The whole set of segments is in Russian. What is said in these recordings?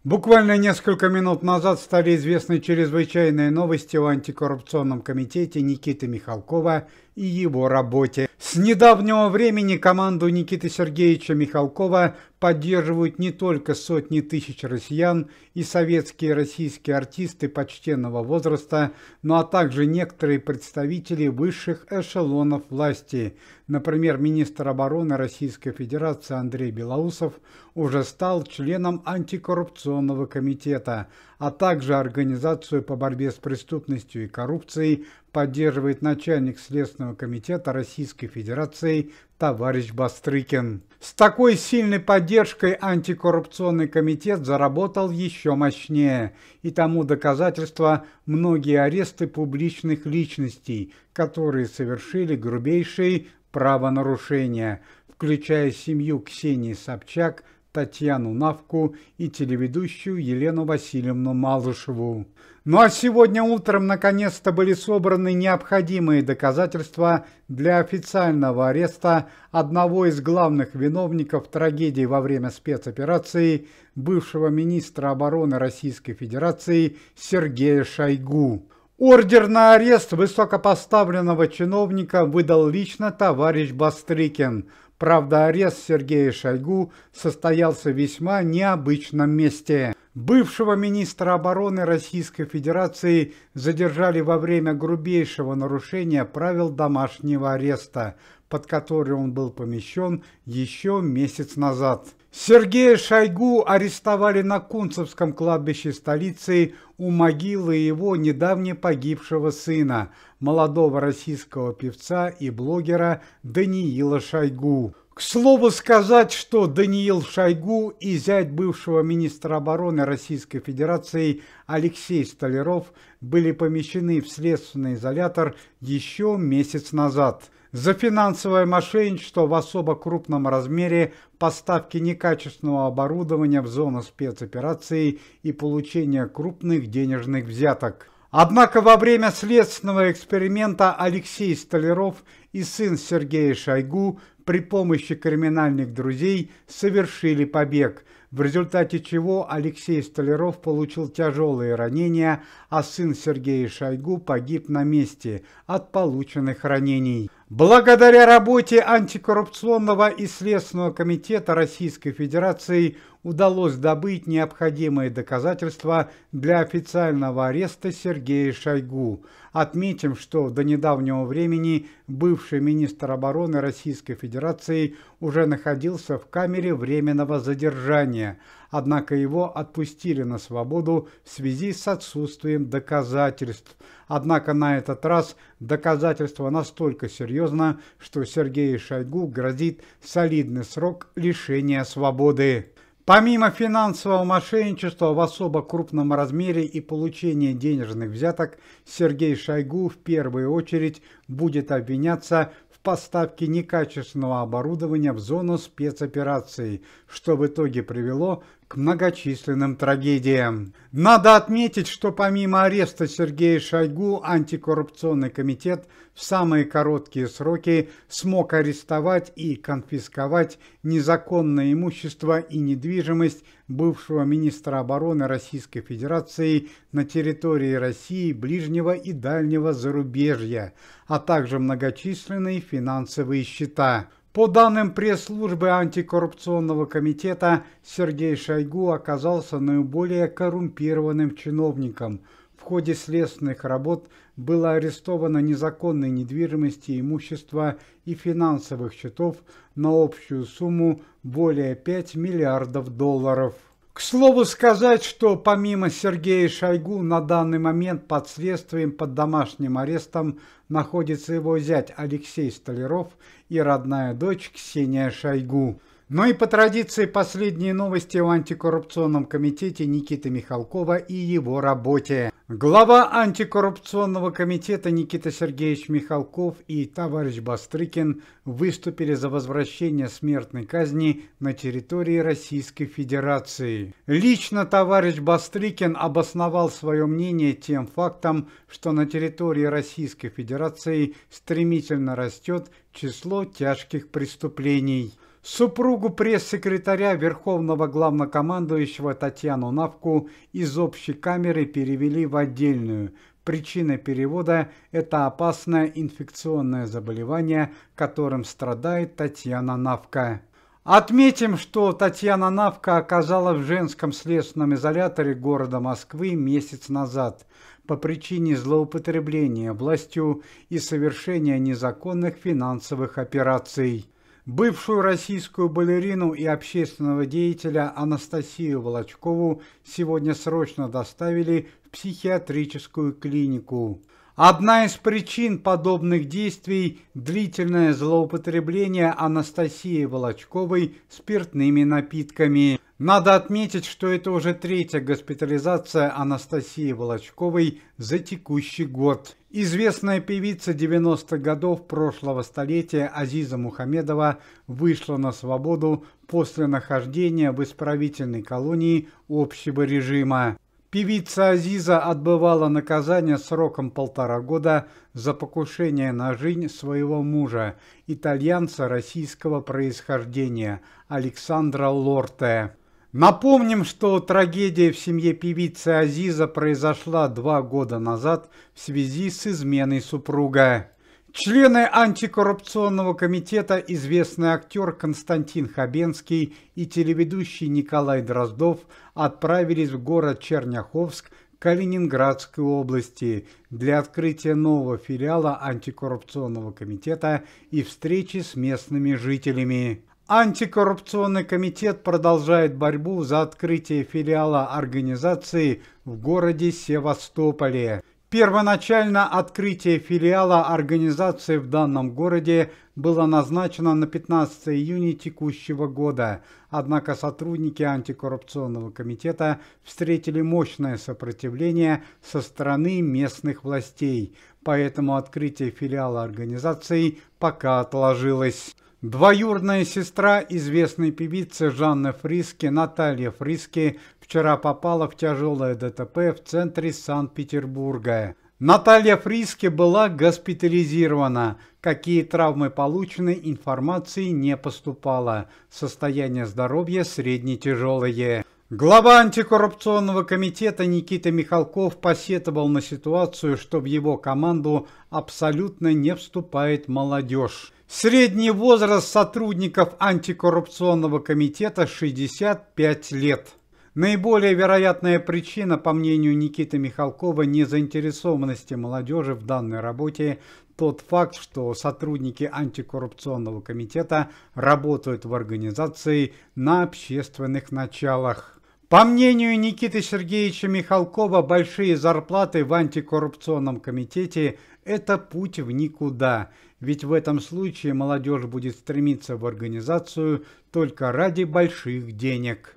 Буквально несколько минут назад стали известны чрезвычайные новости о антикоррупционном комитете Никиты Михалкова и его работе. С недавнего времени команду Никиты Сергеевича Михалкова поддерживают не только сотни тысяч россиян и советские и российские артисты почтенного возраста, но также некоторые представители высших эшелонов власти. Например, министр обороны Российской Федерации Андрей Белоусов уже стал членом антикоррупционного комитета, а также организацию по борьбе с преступностью и коррупцией поддерживает начальник Следственного комитета Российской Федерации товарищ Бастрыкин. С такой сильной поддержкой антикоррупционный комитет заработал еще мощнее, и тому доказательство многие аресты публичных личностей, которые совершили грубейшие правонарушения, включая семью Ксении Собчак, Татьяну Навку и телеведущую Елену Васильевну Малышеву. Ну а сегодня утром наконец-то были собраны необходимые доказательства для официального ареста одного из главных виновников трагедии во время спецоперации, бывшего министра обороны Российской Федерации Сергея Шойгу. Ордер на арест высокопоставленного чиновника выдал лично товарищ Бастрыкин. Правда, арест Сергея Шойгу состоялся в весьма необычном месте. Бывшего министра обороны Российской Федерации задержали во время грубейшего нарушения правил домашнего ареста, под который он был помещен еще месяц назад. Сергея Шойгу арестовали на Кунцевском кладбище столицы у могилы его недавне погибшего сына, молодого российского певца и блогера Даниила Шойгу. К слову сказать, что Даниил Шойгу и зять бывшего министра обороны Российской Федерации Алексей Столяров были помещены в следственный изолятор еще месяц назад за финансовое мошенничество в особо крупном размере, поставки некачественного оборудования в зону спецоперации и получение крупных денежных взяток. Однако во время следственного эксперимента Алексей Столяров и сын Сергея Шойгу при помощи криминальных друзей совершили побег, в результате чего Алексей Столяров получил тяжелые ранения, а сын Сергея Шойгу погиб на месте от полученных ранений. Благодаря работе антикоррупционного и Следственного комитета Российской Федерации удалось добыть необходимые доказательства для официального ареста Сергея Шойгу. Отметим, что до недавнего времени бывший министр обороны Российской Федерации уже находился в камере временного задержания, однако его отпустили на свободу в связи с отсутствием доказательств. Однако на этот раз доказательство настолько серьезно, что Сергею Шойгу грозит солидный срок лишения свободы. Помимо финансового мошенничества в особо крупном размере и получения денежных взяток, Сергей Шойгу в первую очередь будет обвиняться в поставке некачественного оборудования в зону спецоперации, что в итоге привело к многочисленным трагедиям. Надо отметить, что помимо ареста Сергея Шойгу, антикоррупционный комитет в самые короткие сроки смог арестовать и конфисковать незаконное имущество и недвижимость бывшего министра обороны Российской Федерации на территории России, ближнего и дальнего зарубежья, а также многочисленные финансовые счета. По данным пресс-службы антикоррупционного комитета, Сергей Шойгу оказался наиболее коррумпированным чиновником. В ходе следственных работ было арестовано незаконной недвижимости, имущества и финансовых счетов на общую сумму более 5 миллиардов долларов. К слову сказать, что помимо Сергея Шойгу на данный момент под следствием под домашним арестом находится его зять Алексей Столяров и родная дочь Ксения Шойгу. Но и по традиции последние новости о антикоррупционном комитете Никиты Михалкова и его работе. Глава антикоррупционного комитета Никита Сергеевич Михалков и товарищ Бастрыкин выступили за возвращение смертной казни на территории Российской Федерации. Лично товарищ Бастрыкин обосновал свое мнение тем фактом, что на территории Российской Федерации стремительно растет число тяжких преступлений. Супругу пресс-секретаря Верховного Главнокомандующего Татьяну Навку из общей камеры перевели в отдельную. Причина перевода – это опасное инфекционное заболевание, которым страдает Татьяна Навка. Отметим, что Татьяна Навка оказалась в женском следственном изоляторе города Москвы месяц назад по причине злоупотребления властью и совершения незаконных финансовых операций. Бывшую российскую балерину и общественного деятеля Анастасию Волочкову сегодня срочно доставили в психиатрическую клинику. Одна из причин подобных действий – длительное злоупотребление Анастасии Волочковой спиртными напитками. Надо отметить, что это уже третья госпитализация Анастасии Волочковой за текущий год. Известная певица 90-х годов прошлого столетия Азиза Мухамедова вышла на свободу после нахождения в исправительной колонии общего режима. Певица Азиза отбывала наказание сроком 1,5 года за покушение на жизнь своего мужа, итальянца российского происхождения Александра Лорте. Напомним, что трагедия в семье певицы Азиза произошла 2 года назад в связи с изменой супруга. Члены антикоррупционного комитета, известный актер Константин Хабенский и телеведущий Николай Дроздов отправились в город Черняховск Калининградской области для открытия нового филиала антикоррупционного комитета и встречи с местными жителями. Антикоррупционный комитет продолжает борьбу за открытие филиала организации в городе Севастополе. Первоначально открытие филиала организации в данном городе было назначено на 15 июня текущего года, однако сотрудники антикоррупционного комитета встретили мощное сопротивление со стороны местных властей, поэтому открытие филиала организации пока отложилось. Двоюродная сестра известной певицы Жанны Фриске, Наталья Фриске, вчера попала в тяжелое ДТП в центре Санкт-Петербурга. Наталья Фриске была госпитализирована. Какие травмы получены, информации не поступало. Состояние здоровья средне-тяжелое. Глава антикоррупционного комитета Никита Михалков посетовал на ситуацию, что в его команду абсолютно не вступает молодежь. Средний возраст сотрудников антикоррупционного комитета 65 лет. Наиболее вероятная причина, по мнению Никиты Михалкова, незаинтересованности молодежи в данной работе – тот факт, что сотрудники антикоррупционного комитета работают в организации на общественных началах. По мнению Никиты Сергеевича Михалкова, большие зарплаты в антикоррупционном комитете – это путь в никуда, ведь в этом случае молодежь будет стремиться в организацию только ради больших денег.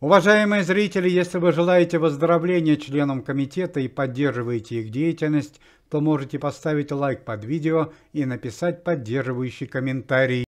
Уважаемые зрители, если вы желаете выздоровления членам комитета и поддерживаете их деятельность, то можете поставить лайк под видео и написать поддерживающий комментарий.